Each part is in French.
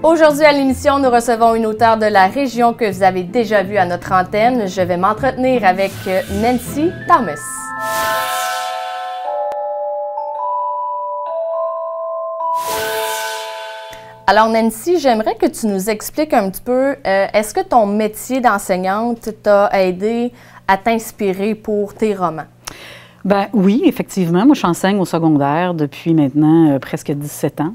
Aujourd'hui à l'émission, nous recevons une auteure de la région que vous avez déjà vue à notre antenne. Je vais m'entretenir avec Nancy Thomas. Alors Nancy, j'aimerais que tu nous expliques un petit peu, est-ce que ton métier d'enseignante t'a aidé à t'inspirer pour tes romans? Ben oui, effectivement. Moi, j'enseigne au secondaire depuis maintenant presque 17 ans.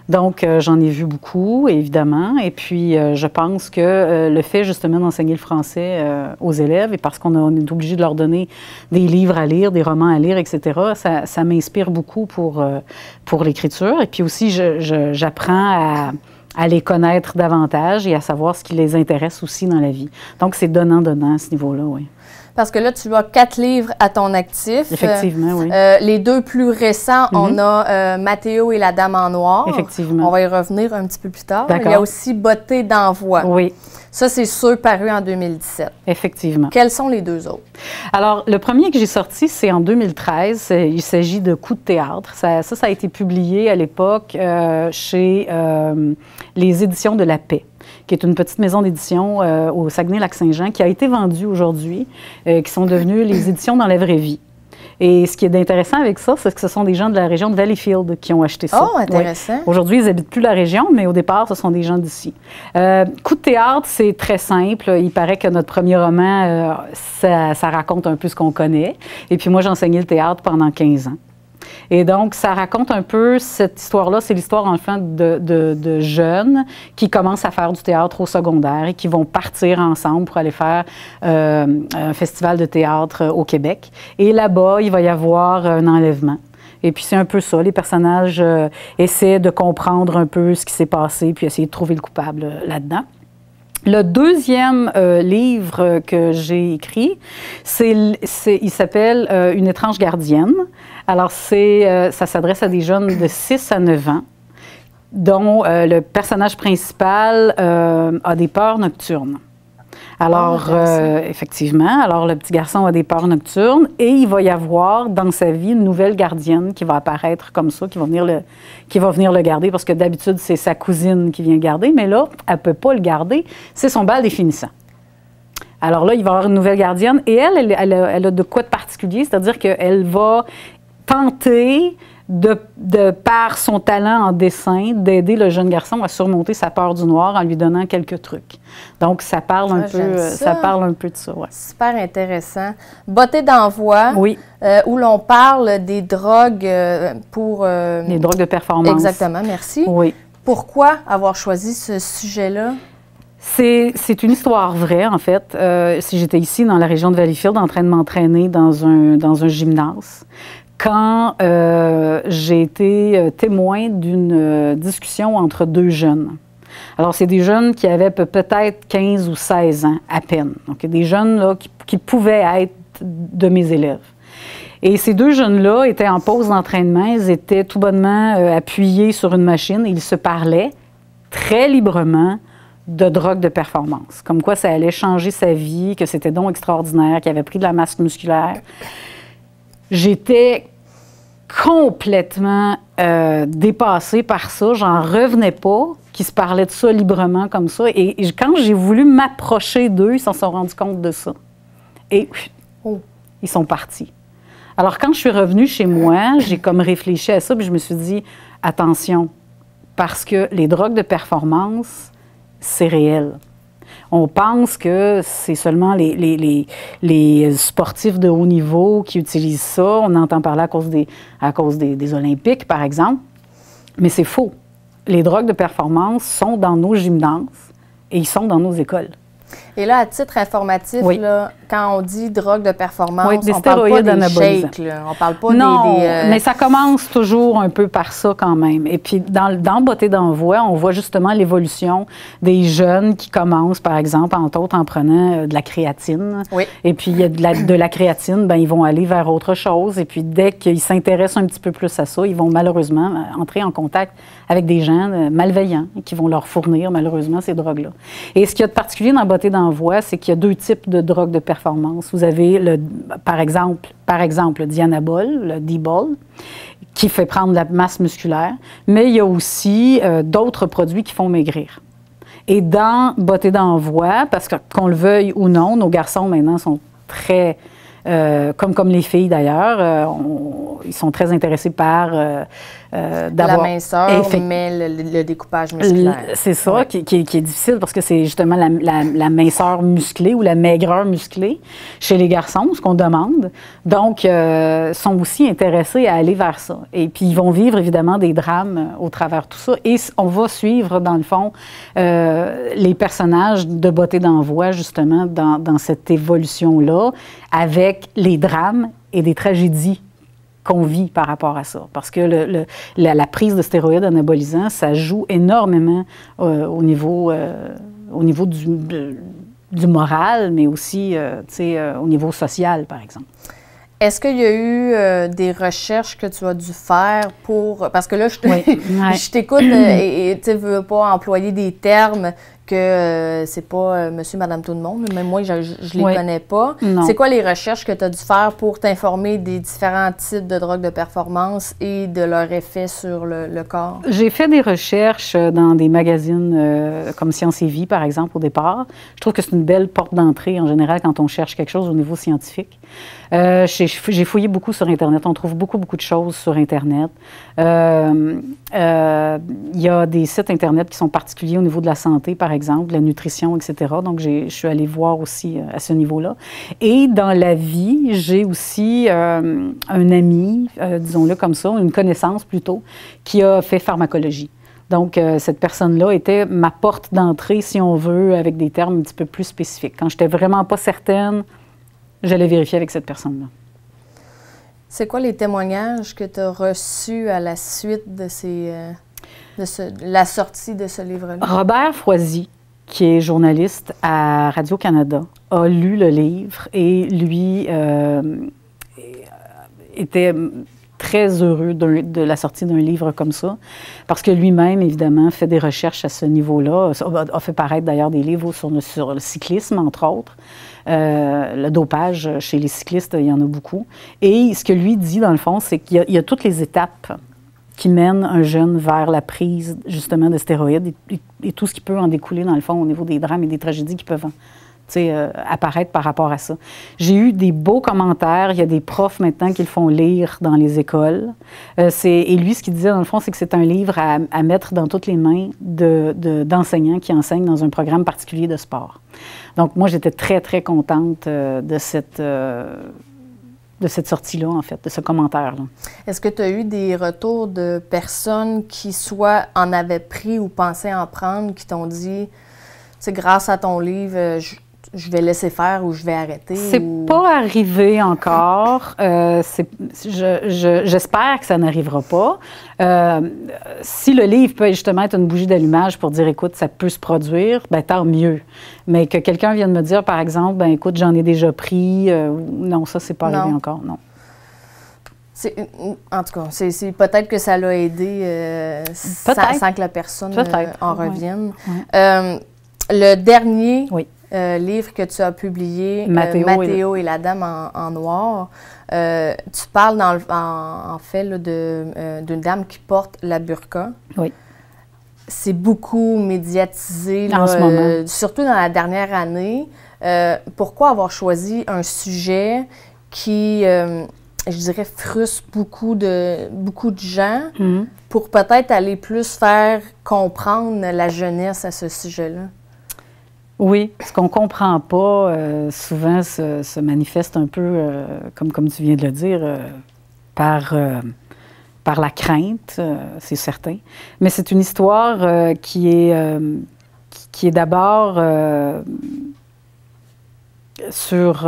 Donc, j'en ai vu beaucoup, évidemment. Et puis, je pense que le fait, justement, d'enseigner le français aux élèves, et parce qu'on est obligé de leur donner des livres à lire, des romans à lire, etc., ça m'inspire beaucoup pour l'écriture. Et puis aussi, j'apprends à les connaître davantage et à savoir ce qui les intéresse aussi dans la vie. Donc, c'est donnant-donnant à ce niveau-là, oui. Parce que là, tu as 4 livres à ton actif. Effectivement, oui. Les 2 plus récents, on a Mathéo et la Dame en noir. Effectivement. On va y revenir un petit peu plus tard. D'accord. Il y a aussi Beauté d'envoi. Oui. Ça, c'est ceux parus en 2017. Effectivement. Quels sont les 2 autres? Alors, le premier que j'ai sorti, c'est en 2013. Il s'agit de Coups de théâtre. Ça a été publié à l'époque chez les Éditions de la Paix, qui est une petite maison d'édition au Saguenay-Lac-Saint-Jean, qui a été vendue aujourd'hui, qui sont devenues les Éditions dans la vraie vie. Et ce qui est intéressant avec ça, c'est que ce sont des gens de la région de Valleyfield qui ont acheté ça. Oh, intéressant. Oui. Aujourd'hui, ils n'habitent plus la région, mais au départ, ce sont des gens d'ici. Coup de théâtre, c'est très simple. Il paraît que notre premier roman, ça raconte un peu ce qu'on connaît. Et puis moi, j'ai enseigné le théâtre pendant 15 ans. Et donc, ça raconte un peu cette histoire-là. C'est l'histoire, enfin, de jeunes qui commencent à faire du théâtre au secondaire et qui vont partir ensemble pour aller faire un festival de théâtre au Québec. Et là-bas, il va y avoir un enlèvement. Et puis, c'est un peu ça. Les personnages essaient de comprendre un peu ce qui s'est passé puis essayer de trouver le coupable là-dedans. Le deuxième livre que j'ai écrit, il s'appelle Une étrange gardienne. Alors, ça s'adresse à des jeunes de 6 à 9 ans, dont le personnage principal a des peurs nocturnes. Alors, effectivement, alors le petit garçon a des peurs nocturnes et il va y avoir dans sa vie une nouvelle gardienne qui va apparaître comme ça, qui va venir le garder, parce que d'habitude, c'est sa cousine qui vient le garder, mais là, elle ne peut pas le garder, c'est son bal définissant. Alors là, il va y avoir une nouvelle gardienne et elle a de quoi de particulier, c'est-à-dire qu'elle va tenter par son talent en dessin, d'aider le jeune garçon à surmonter sa peur du noir en lui donnant quelques trucs. Donc, ça parle un peu de ça. Ouais. Super intéressant. Beauté d'envoi, oui. Où l'on parle des drogues pour... les drogues de performance. Exactement, merci. Oui. Pourquoi avoir choisi ce sujet-là? C'est une histoire vraie, en fait. Si j'étais ici, dans la région de Valleyfield, en train de m'entraîner dans un gymnase, quand j'ai été témoin d'une discussion entre 2 jeunes. Alors, c'est des jeunes qui avaient peut-être 15 ou 16 ans à peine. Donc, des jeunes là, qui pouvaient être de mes élèves. Et ces 2 jeunes-là étaient en pause d'entraînement. Ils étaient tout bonnement appuyés sur une machine et ils se parlaient très librement de drogue de performance. Comme quoi, ça allait changer sa vie, que c'était donc extraordinaire, qu'il avait pris de la masse musculaire. J'étais complètement dépassée par ça. J'en revenais pas qu'ils se parlaient de ça librement comme ça. Et quand j'ai voulu m'approcher d'eux, ils s'en sont rendus compte de ça. Et ils sont partis. Alors, quand je suis revenue chez moi, j'ai comme réfléchi à ça, puis je me suis dit, attention, parce que les drogues de performance, c'est réel. On pense que c'est seulement les sportifs de haut niveau qui utilisent ça. On entend parler à cause des Olympiques, par exemple. Mais c'est faux. Les drogues de performance sont dans nos gymnases et ils sont dans nos écoles. Et là, à titre informatif, oui. là, quand on dit drogue de performance, oui, des on parle pas des shakes, là. On parle pas non, mais ça commence toujours un peu par ça quand même. Et puis, dans Beauté d'envoi, on voit justement l'évolution des jeunes qui commencent, par exemple, entre autres, en prenant de la créatine. Oui. Et puis, il y a de la créatine, bien, ils vont aller vers autre chose. Et puis, dès qu'ils s'intéressent un petit peu plus à ça, ils vont malheureusement entrer en contact avec des gens malveillants qui vont leur fournir, malheureusement, ces drogues-là. Et ce qu'il y a de particulier dans Beauté d'envoi, c'est qu'il y a 2 types de drogues de performance. performance. Vous avez, par exemple, le Dianabol, le D-Ball, qui fait prendre la masse musculaire, mais il y a aussi d'autres produits qui font maigrir. Et dans Beauté d'envoi, parce que qu'on le veuille ou non, nos garçons maintenant sont très, comme les filles d'ailleurs, ils sont très intéressés par la minceur, mais le découpage musculaire. C'est ça qui est difficile parce que c'est justement la minceur musclée ou la maigreur musclée chez les garçons, ce qu'on demande. Donc, sont aussi intéressés à aller vers ça. Et puis, ils vont vivre évidemment des drames au travers de tout ça. Et on va suivre, dans le fond, les personnages de Beauté d'envoi, justement, dans cette évolution-là, avec les drames et des tragédies qu'on vit par rapport à ça. Parce que la prise de stéroïdes anabolisants, ça joue énormément au niveau du moral, mais aussi au niveau social, par exemple. Est-ce qu'il y a eu des recherches que tu as dû faire pour... Parce que là, je t'écoute et tu ne veux pas employer des termes que c'est pas monsieur, madame, tout le monde. Même moi, je les connais pas. C'est quoi les recherches que tu as dû faire pour t'informer des différents types de drogues de performance et de leur effet sur le corps? J'ai fait des recherches dans des magazines comme Science et Vie, par exemple, au départ. Je trouve que c'est une belle porte d'entrée, en général, quand on cherche quelque chose au niveau scientifique. J'ai fouillé beaucoup sur Internet. On trouve beaucoup de choses sur Internet. Il y a des sites Internet qui sont particuliers au niveau de la santé, par exemple, la nutrition, etc. Donc, je suis allée voir aussi à ce niveau-là. Et dans la vie, j'ai aussi un ami, disons-le comme ça, une connaissance plutôt, qui a fait pharmacologie. Donc, cette personne-là était ma porte d'entrée, si on veut, avec des termes un petit peu plus spécifiques. Quand je n'étais vraiment pas certaine, j'allais vérifier avec cette personne-là. C'est quoi les témoignages que tu as reçus à la suite de la sortie de ce livre-là? Robert Froisy, qui est journaliste à Radio-Canada, a lu le livre et lui était très heureux de la sortie d'un livre comme ça, parce que lui-même, évidemment, fait des recherches à ce niveau-là, a fait paraître d'ailleurs des livres sur le cyclisme, entre autres. Le dopage chez les cyclistes, il y en a beaucoup. Et ce que lui dit, dans le fond, c'est qu'il y a toutes les étapes qui mènent un jeune vers la prise, justement, de stéroïdes et tout ce qui peut en découler, dans le fond, au niveau des drames et des tragédies qui peuvent apparaître par rapport à ça. J'ai eu des beaux commentaires. Il y a des profs maintenant qui le font lire dans les écoles. Et lui, ce qu'il disait, dans le fond, c'est que c'est un livre à mettre dans toutes les mains d'enseignants qui enseignent dans un programme particulier de sport. Donc, moi, j'étais très, très contente de cette sortie-là, en fait, de ce commentaire-là. Est-ce que tu as eu des retours de personnes qui soit en avaient pris ou pensaient en prendre, qui t'ont dit, c'est grâce à ton livre, je vais laisser faire ou je vais arrêter? C'est pas arrivé encore. J'espère que ça n'arrivera pas. Si le livre peut justement être une bougie d'allumage pour dire, écoute, ça peut se produire, bien, tant mieux. Mais que quelqu'un vienne me dire, par exemple, bien, écoute, j'en ai déjà pris, non, ça, c'est pas arrivé encore, non. En tout cas, c'est peut-être que ça l'a aidé sans que la personne en revienne. Le dernier livre que tu as publié, Mathéo et la Dame en noir, tu parles en fait d'une dame qui porte la burqa. Oui. C'est beaucoup médiatisé en ce moment. Surtout dans la dernière année. Pourquoi avoir choisi un sujet qui, je dirais, frustre beaucoup de gens pour peut-être aller plus faire comprendre la jeunesse à ce sujet-là? Oui, ce qu'on ne comprend pas souvent se manifeste un peu, comme tu viens de le dire, par la crainte, c'est certain. Mais c'est une histoire qui est d'abord sur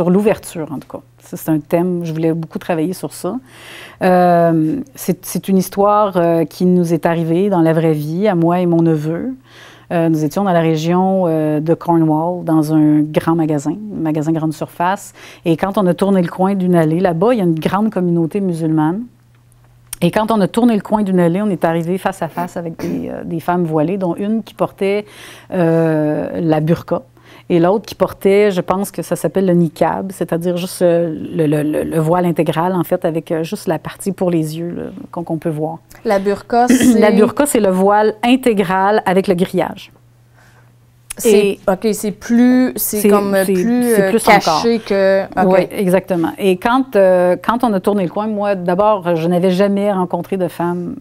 l'ouverture, en tout cas. C'est un thème, je voulais beaucoup travailler sur ça. C'est une histoire qui nous est arrivée dans la vraie vie, à moi et mon neveu. Nous étions dans la région de Cornwall, dans un grand magasin grande surface. Et quand on a tourné le coin d'une allée, là-bas, il y a une grande communauté musulmane. Et quand on a tourné le coin d'une allée, on est arrivé face à face avec des femmes voilées, dont une qui portait la burqa. et l'autre qui portait, je pense que ça s'appelle le niqab, c'est-à-dire juste le voile intégral, en fait, avec juste la partie pour les yeux qu'on peut voir. La burqa, c'est... La burqa, c'est le voile intégral avec le grillage. OK, c'est plus caché encore. que... Okay. Oui, exactement. Et quand on a tourné le coin, moi, d'abord, je n'avais jamais rencontré de femme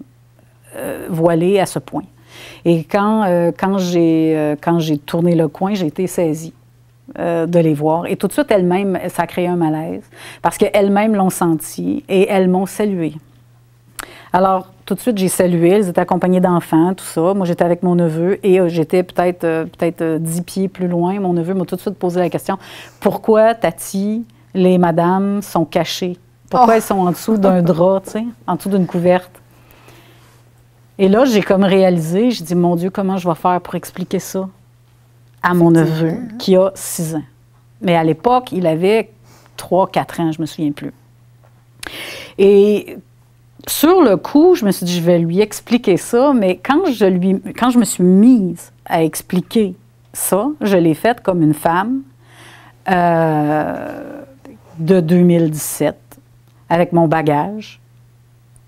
voilée à ce point. Et quand j'ai tourné le coin, j'ai été saisie de les voir. Et tout de suite, elles-mêmes, ça a créé un malaise, parce qu'elles-mêmes l'ont senti et elles m'ont saluée. Alors, tout de suite, j'ai salué. Elles étaient accompagnées d'enfants, tout ça. Moi, j'étais avec mon neveu et j'étais peut-être 10 pieds plus loin. Mon neveu m'a tout de suite posé la question, « Pourquoi, Tati, les madames sont cachées? Pourquoi elles sont en dessous d'un drap, tu sais, en dessous d'une couverte? » Et là, j'ai comme réalisé, j'ai dit, « Mon Dieu, comment je vais faire pour expliquer ça à mon neveu qui a 6 ans? » Mais à l'époque, il avait 3-4 ans, je ne me souviens plus. Et... sur le coup, je me suis dit, je vais lui expliquer ça, mais quand je me suis mise à expliquer ça, je l'ai faite comme une femme de 2017, avec mon bagage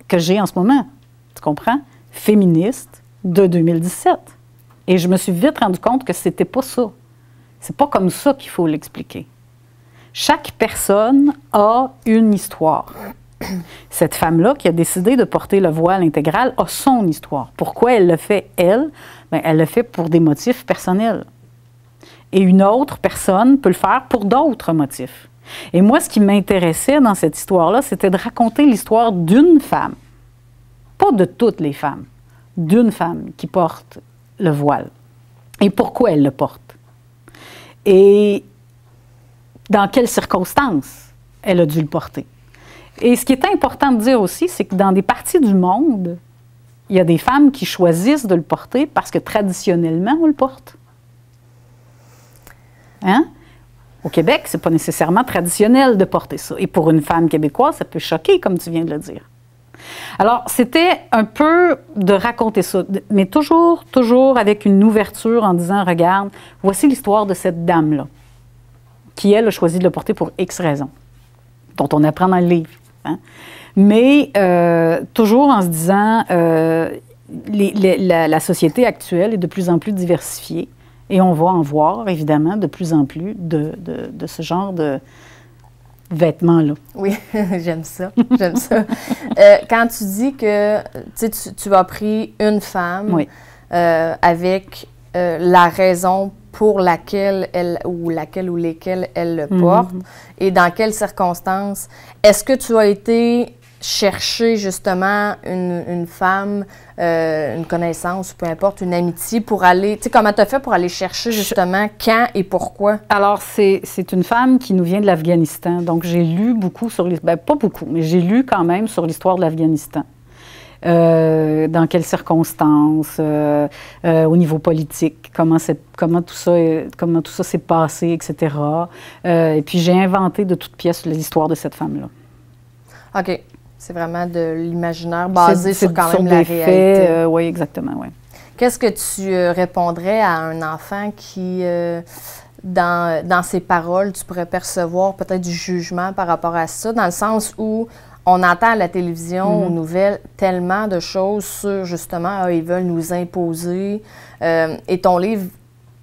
que j'ai en ce moment, tu comprends? Féministe de 2017. Et je me suis vite rendu compte que c'était pas ça. C'est pas comme ça qu'il faut l'expliquer. Chaque personne a une histoire. Cette femme-là qui a décidé de porter le voile intégral a son histoire. Pourquoi elle le fait, elle? Bien, elle le fait pour des motifs personnels. Et une autre personne peut le faire pour d'autres motifs. Et moi, ce qui m'intéressait dans cette histoire-là, c'était de raconter l'histoire d'une femme. Pas de toutes les femmes. D'une femme qui porte le voile. Et pourquoi elle le porte. Et dans quelles circonstances elle a dû le porter. Et ce qui est important de dire aussi, c'est que dans des parties du monde, il y a des femmes qui choisissent de le porter parce que traditionnellement, on le porte. Hein? Au Québec, ce n'est pas nécessairement traditionnel de porter ça. Et pour une femme québécoise, ça peut choquer, comme tu viens de le dire. Alors, c'était un peu de raconter ça, mais toujours avec une ouverture en disant, regarde, voici l'histoire de cette dame-là, qui, elle, a choisi de le porter pour X raisons, dont on apprend dans le livre. Hein? Mais toujours en se disant, la société actuelle est de plus en plus diversifiée et on va en voir, évidemment, de plus en plus de ce genre de vêtements-là. Oui, j'aime ça, j'aime ça. Quand tu dis que tu as pris une femme oui. Avec la raison pour laquelle ou lesquelles elle le porte et dans quelles circonstances, est-ce que tu as été chercher justement une femme, une connaissance, peu importe, une amitié pour aller, tu sais, comment tu as fait pour aller chercher justement quand et pourquoi? Alors, c'est une femme qui nous vient de l'Afghanistan. Donc, j'ai lu beaucoup sur pas beaucoup, mais j'ai lu quand même sur l'histoire de l'Afghanistan. Dans quelles circonstances, au niveau politique, comment tout ça s'est passé, etc. Et puis, j'ai inventé de toutes pièces l'histoire de cette femme-là. OK. C'est vraiment de l'imaginaire basé sur quand même la réalité. Faits, oui, exactement, oui. Qu'est-ce que tu répondrais à un enfant qui, dans ses paroles, tu pourrais percevoir peut-être du jugement par rapport à ça, dans le sens où on entend à la télévision, aux nouvelles, tellement de choses sur, justement, ils veulent nous imposer. Et ton livre,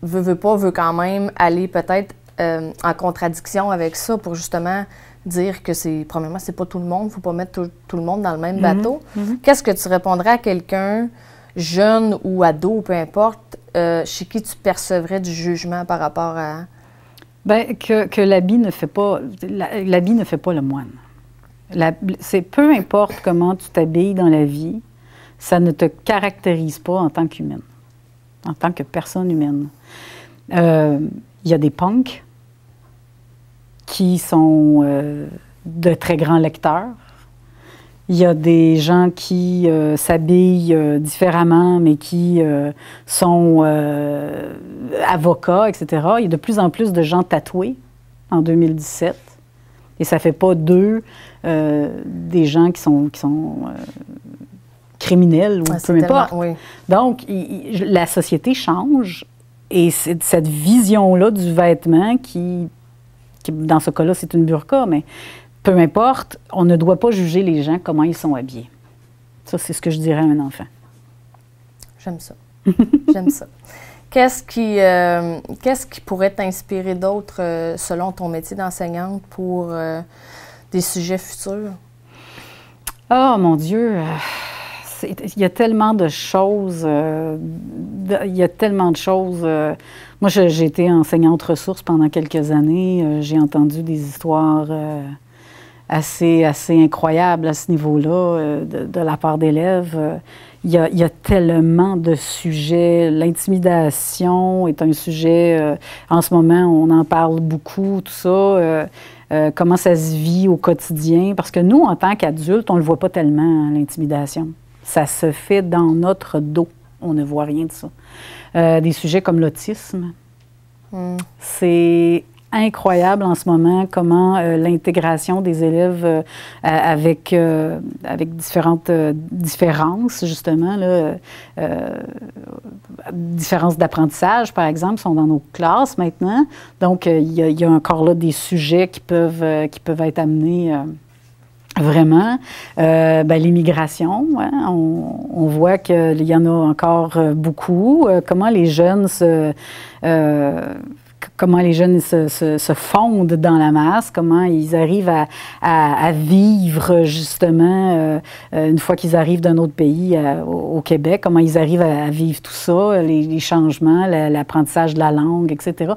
veut quand même aller peut-être en contradiction avec ça pour justement dire que premièrement, c'est pas tout le monde, il ne faut pas mettre tout le monde dans le même bateau. Qu'est-ce que tu répondrais à quelqu'un, jeune ou ado, peu importe, chez qui tu percevrais du jugement par rapport à... Bien, que l'habit ne fait pas le moine. C'est peu importe comment tu t'habilles dans la vie, ça ne te caractérise pas en tant qu'humaine, en tant que personne humaine. Il y a des punks qui sont de très grands lecteurs. Il y a des gens qui s'habillent différemment, mais qui sont avocats, etc. Il y a de plus en plus de gens tatoués en 2017. Et ça ne fait pas d'eux des gens qui sont criminels ou peu importe. Oui. Donc, la société change Et c'est cette vision-là du vêtement qui, dans ce cas-là, c'est une burqa, mais peu importe, on ne doit pas juger les gens comment ils sont habillés. Ça, c'est ce que je dirais à un enfant. J'aime ça. J'aime ça. Qu'est-ce qui pourrait t'inspirer d'autre, selon ton métier d'enseignante, pour des sujets futurs? Oh, mon Dieu! Il y a tellement de choses. Il y a tellement de choses. Moi, j'ai été enseignante ressources pendant quelques années. J'ai entendu des histoires assez incroyables à ce niveau-là de la part d'élèves. Il y a tellement de sujets. L'intimidation est un sujet, en ce moment, on en parle beaucoup, tout ça. Comment ça se vit au quotidien. Parce que nous, en tant qu'adultes, on ne le voit pas tellement, hein, l'intimidation. Ça se fait dans notre dos. On ne voit rien de ça. Des sujets comme l'autisme. C'est incroyable en ce moment comment l'intégration des élèves avec différentes différences, justement, là, différences d'apprentissage, par exemple, sont dans nos classes maintenant. Donc, il y a encore là des sujets qui peuvent être amenés... Vraiment. L'immigration, hein, on voit qu'il y en a encore beaucoup. Comment les jeunes se fondent dans la masse, comment ils arrivent à vivre, justement, une fois qu'ils arrivent d'un autre pays au Québec, comment ils arrivent à vivre tout ça, les changements, l'apprentissage de la langue, etc.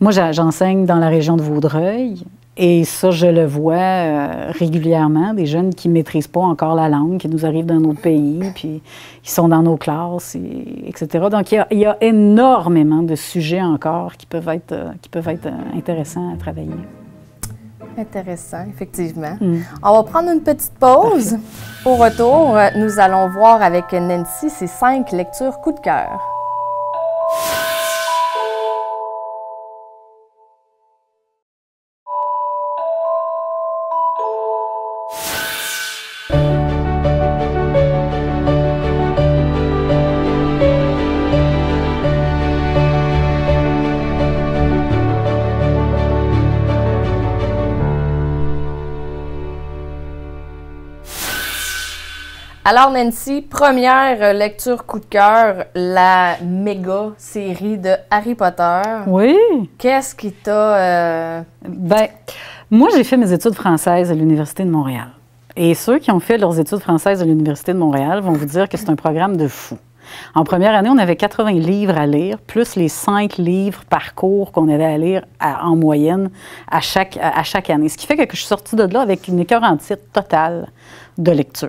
Moi, j'enseigne dans la région de Vaudreuil. Et ça, je le vois régulièrement, des jeunes qui ne maîtrisent pas encore la langue, qui nous arrivent d'un autre pays, puis ils sont dans nos classes, etc. Donc, il y a énormément de sujets encore qui peuvent être intéressants à travailler. Intéressant, effectivement. On va prendre une petite pause. Parfait. Au retour, nous allons voir avec Nancy ses 5 lectures coup de cœur. Alors Nancy, première lecture coup de cœur, la méga série de Harry Potter. Oui. Qu'est-ce qui t'a... Moi, j'ai fait mes études françaises à l'Université de Montréal. Et ceux qui ont fait leurs études françaises à l'Université de Montréal vont vous dire que c'est un programme de fou. En première année, on avait 80 livres à lire, plus les 5 livres par cours qu'on avait à lire en moyenne à chaque année. Ce qui fait que je suis sortie de là avec une écœurantite totale de lecture.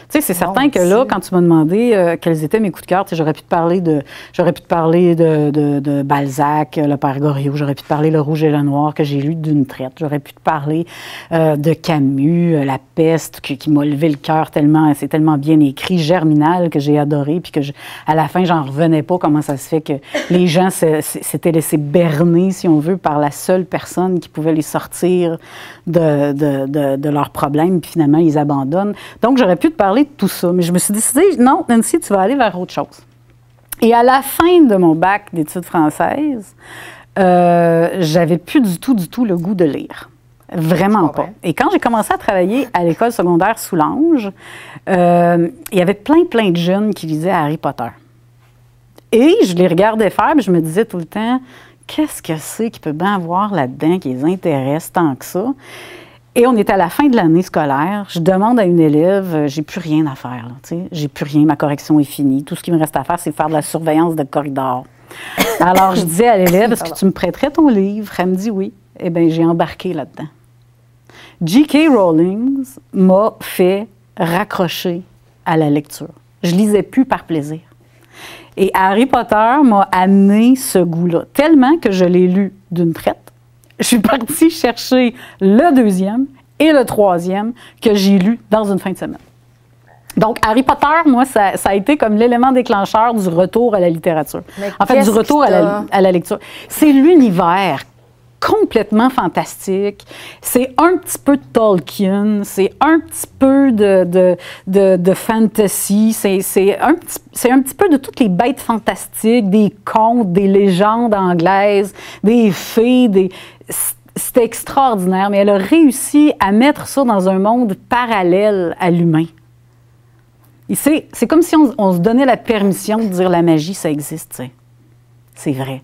Tu sais, c'est certain que là, quand tu m'as demandé quels étaient mes coups de cœur, j'aurais pu te parler de Balzac, Le Père Goriot, j'aurais pu te parler Le Rouge et le Noir que j'ai lu d'une traite, j'aurais pu te parler de Camus, La Peste, qui m'a levé le cœur tellement, c'est tellement bien écrit, Germinal que j'ai adoré, puis que à la fin, j'en revenais pas comment ça se fait que les gens s'étaient laissés berner, si on veut, par la seule personne qui pouvait les sortir de leurs problèmes, puis finalement, ils abandonnent. Donc, j'aurais pu te parler de tout ça, mais je me suis décidée, non, Nancy, tu vas aller vers autre chose. Et à la fin de mon bac d'études françaises, j'avais plus du tout le goût de lire. Vraiment pas. Et quand j'ai commencé à travailler à l'école secondaire Soulanges, il y avait plein de jeunes qui lisaient Harry Potter. Et je les regardais faire, puis je me disais tout le temps, qu'est-ce que c'est qu'il peut bien avoir là-dedans qui les intéresse tant que ça? Et on est à la fin de l'année scolaire. Je demande à une élève, j'ai plus rien à faire, tu sais, j'ai plus rien, ma correction est finie. Tout ce qui me reste à faire, c'est faire de la surveillance de corridor. Alors, je disais à l'élève, est-ce que tu me prêterais ton livre? Elle me dit oui. Eh bien, j'ai embarqué là-dedans. J.K. Rowling m'a fait raccrocher à la lecture. Je lisais plus par plaisir. Et Harry Potter m'a amené ce goût-là, tellement que je l'ai lu d'une traite. Je suis partie chercher le 2e et le 3e que j'ai lu dans une fin de semaine. Donc, Harry Potter, moi, ça a été comme l'élément déclencheur du retour à la littérature. En fait, du retour à la lecture. C'est l'univers complètement fantastique. C'est un petit peu de Tolkien, c'est un petit peu de fantasy, c'est un petit peu de toutes les bêtes fantastiques, des contes, des légendes anglaises, des fées, c'était extraordinaire, mais elle a réussi à mettre ça dans un monde parallèle à l'humain. C'est comme si on se donnait la permission de dire la magie, ça existe, tu sais. C'est vrai.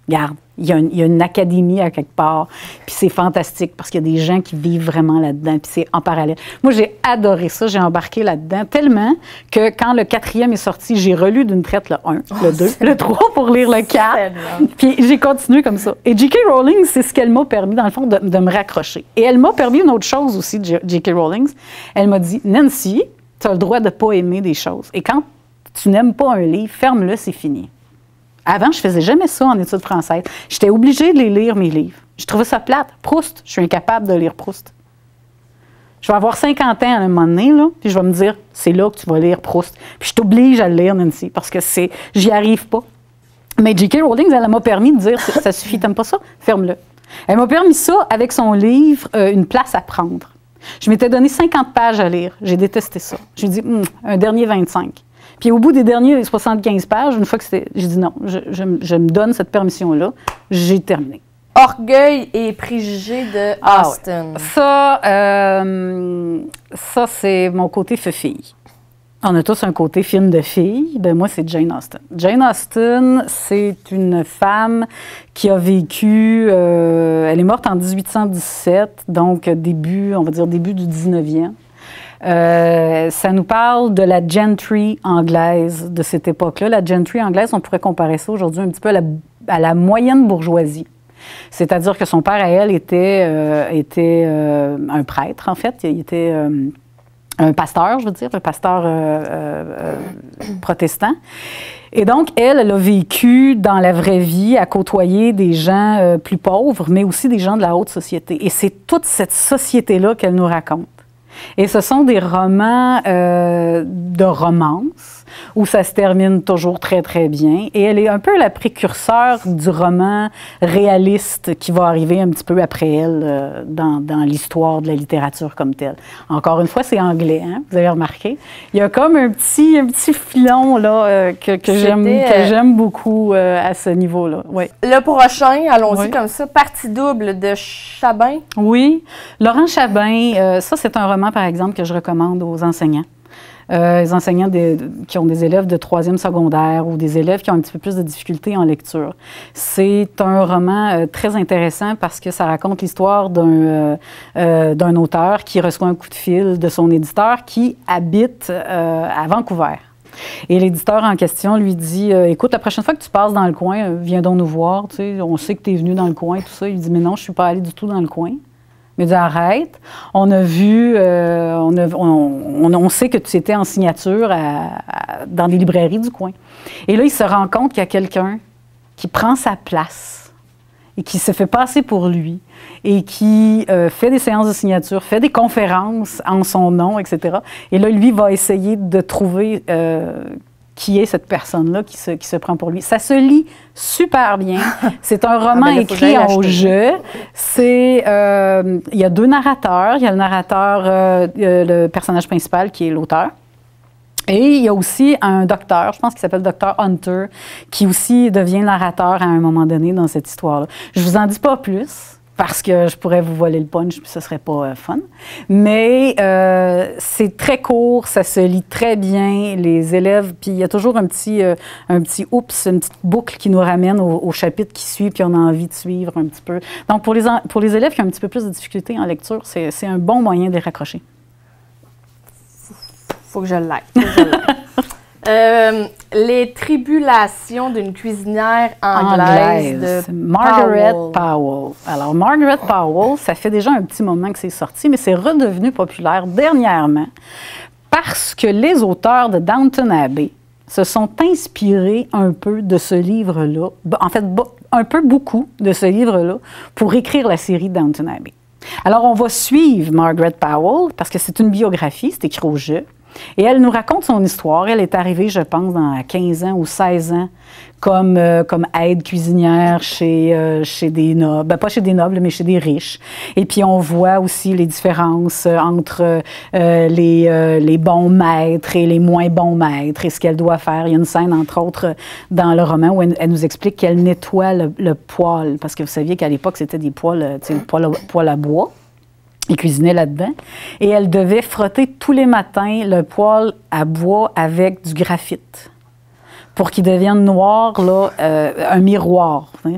Regarde, il y a une académie à quelque part, puis c'est fantastique parce qu'il y a des gens qui vivent vraiment là-dedans, puis c'est en parallèle. Moi, j'ai adoré ça, j'ai embarqué là-dedans tellement que quand le 4e est sorti, j'ai relu d'une traite le 1, le 2, le 3 pour lire le 4, puis j'ai continué comme ça. Et J.K. Rowling, c'est ce qu'elle m'a permis, dans le fond, de me raccrocher. Et elle m'a permis une autre chose aussi, J.K. Rowling. Elle m'a dit, Nancy, tu as le droit de ne pas aimer des choses. Et quand tu n'aimes pas un livre, ferme-le, c'est fini. Avant, je faisais jamais ça en études françaises. J'étais obligée de les lire, mes livres. Je trouvais ça plate. Proust, je suis incapable de lire Proust. Je vais avoir 50 ans à un moment donné, là, puis je vais me dire, c'est là que tu vas lire Proust. Puis je t'oblige à le lire, Nancy, parce que j'y arrive pas. Mais J.K. Rowling, elle m'a permis de dire, ça suffit, t'aimes pas ça? Ferme-le. Elle m'a permis ça avec son livre, Une place à prendre. Je m'étais donné 50 pages à lire. J'ai détesté ça. J'ai dit, un dernier 25. Puis au bout des derniers 75 pages, une fois que j'ai dit non, je me donne cette permission-là, j'ai terminé. Orgueil et préjugés de Austen. Ouais. Ça c'est mon côté fille. On a tous un côté film de fille. Ben moi, c'est Jane Austen. Jane Austen, c'est une femme qui a vécu... elle est morte en 1817, donc début du 19e. Ça nous parle de la gentry anglaise de cette époque-là. La gentry anglaise, on pourrait comparer ça aujourd'hui un petit peu à la moyenne bourgeoisie. C'est-à-dire que son père, à elle, était un prêtre, en fait. Il était... un pasteur, je veux dire, un pasteur protestant. Et donc, elle a vécu dans la vraie vie à côtoyer des gens plus pauvres, mais aussi des gens de la haute société. Et c'est toute cette société-là qu'elle nous raconte. Et ce sont des romans de romance où ça se termine toujours très, très bien. Et elle est un peu la précurseur du roman réaliste qui va arriver un petit peu après elle dans l'histoire de la littérature comme telle. Encore une fois, c'est anglais, hein? Vous avez remarqué? Il y a comme un petit filon là, que j'aime beaucoup à ce niveau-là. Oui. Le prochain, allons-y comme ça, Partie double de Chabin. Oui. Laurent Chabin, ça, c'est un roman, par exemple, que je recommande aux enseignants. Les enseignants qui ont des élèves de 3e secondaire ou des élèves qui ont un petit peu plus de difficultés en lecture. C'est un roman très intéressant parce que ça raconte l'histoire d'un auteur qui reçoit un coup de fil de son éditeur qui habite à Vancouver. Et l'éditeur en question lui dit « Écoute, la prochaine fois que tu passes dans le coin, viens donc nous voir. Tu sais, on sait que tu es venu dans le coin, tout ça. » Il dit « Mais non, je ne suis pas allé du tout dans le coin. » Il dit, arrête, on a vu, on sait que tu étais en signature dans des librairies du coin. Et là, il se rend compte qu'il y a quelqu'un qui prend sa place et qui se fait passer pour lui et qui fait des séances de signature, fait des conférences en son nom, etc. Et là, lui va essayer de trouver qui est cette personne-là qui se prend pour lui. Ça se lit super bien. C'est un roman écrit en jeu. Il y a 2 narrateurs. Il y a le narrateur, le personnage principal qui est l'auteur. Et il y a aussi un docteur, je pense qu'il s'appelle Dr. Hunter, qui aussi devient narrateur à un moment donné dans cette histoire-là. Je vous en dis pas plus, parce que je pourrais vous voler le punch, puis ce serait pas fun. Mais c'est très court, ça se lit très bien. Les élèves, puis il y a toujours un petit oups, une petite boucle qui nous ramène au chapitre qui suit, puis on a envie de suivre un petit peu. Donc, pour les élèves qui ont un petit peu plus de difficultés en lecture, c'est un bon moyen de les raccrocher. Faut que je l'aille. Les tribulations d'une cuisinière anglaise de Margaret Powell. Alors, Margaret Powell, ça fait déjà un petit moment que c'est sorti, mais c'est redevenu populaire dernièrement parce que les auteurs de Downton Abbey se sont inspirés un peu de ce livre-là, en fait, beaucoup de ce livre-là, pour écrire la série Downton Abbey. Alors, on va suivre Margaret Powell parce que c'est une biographie, c'est écrit au jeu. Et elle nous raconte son histoire. Elle est arrivée, je pense, à 15 ans ou 16 ans comme aide cuisinière chez des nobles. Ben, pas chez des nobles, mais chez des riches. Et puis, on voit aussi les différences entre les bons maîtres et les moins bons maîtres et ce qu'elle doit faire. Il y a une scène, entre autres, dans le roman où elle nous explique qu'elle nettoie le poêle. Parce que vous saviez qu'à l'époque, c'était des poêles, poêle à bois. Elle cuisinait là-dedans. Et elle devait frotter tous les matins le poêle à bois avec du graphite pour qu'il devienne noir, là, un miroir. Hein.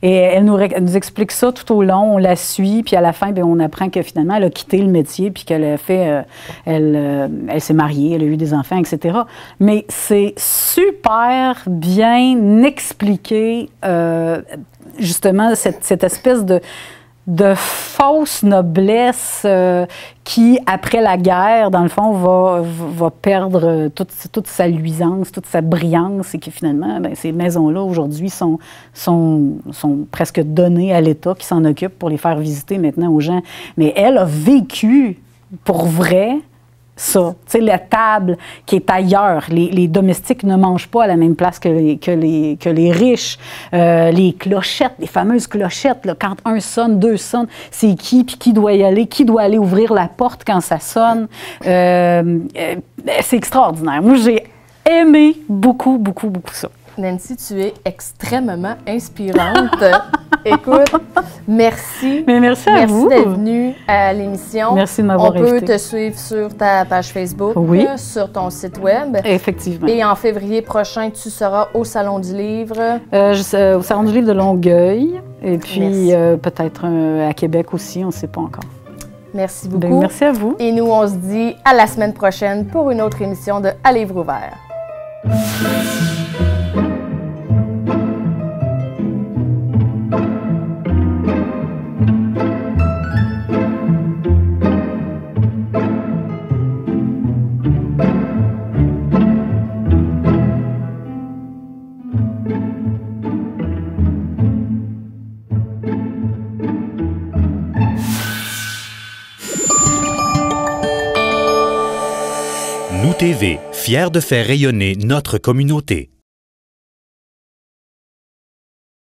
Et elle nous explique ça tout au long, on la suit, puis à la fin, bien, on apprend que finalement, elle a quitté le métier, puis qu'elle a fait, elle s'est mariée, elle a eu des enfants, etc. Mais c'est super bien expliqué, justement, cette espèce de fausse noblesse qui, après la guerre, dans le fond, va perdre toute sa luisance, toute sa brillance, et que finalement, bien, ces maisons-là, aujourd'hui, sont presque données à l'État qui s'en occupe pour les faire visiter maintenant aux gens. Mais elle a vécu, pour vrai, ça. Tu sais, la table qui est ailleurs. Les domestiques ne mangent pas à la même place que les riches. Les clochettes, les fameuses clochettes, là, quand un sonne, deux sonnent, c'est qui, puis qui doit y aller, qui doit aller ouvrir la porte quand ça sonne. C'est extraordinaire. Moi, j'ai aimé beaucoup, beaucoup, beaucoup ça. Nancy, tu es extrêmement inspirante. Écoute, merci. Mais merci à vous. Merci d'être venue à l'émission. Merci de m'avoir invité. On peut te suivre sur ta page Facebook, oui, sur ton site web. Effectivement. Et en février prochain, tu seras au Salon du Livre. Au Salon du Livre de Longueuil. Et puis peut-être à Québec aussi, on ne sait pas encore. Merci beaucoup. Bien, merci à vous. Et nous, on se dit à la semaine prochaine pour une autre émission de À livre ouvert. Nous TV, fiers de faire rayonner notre communauté.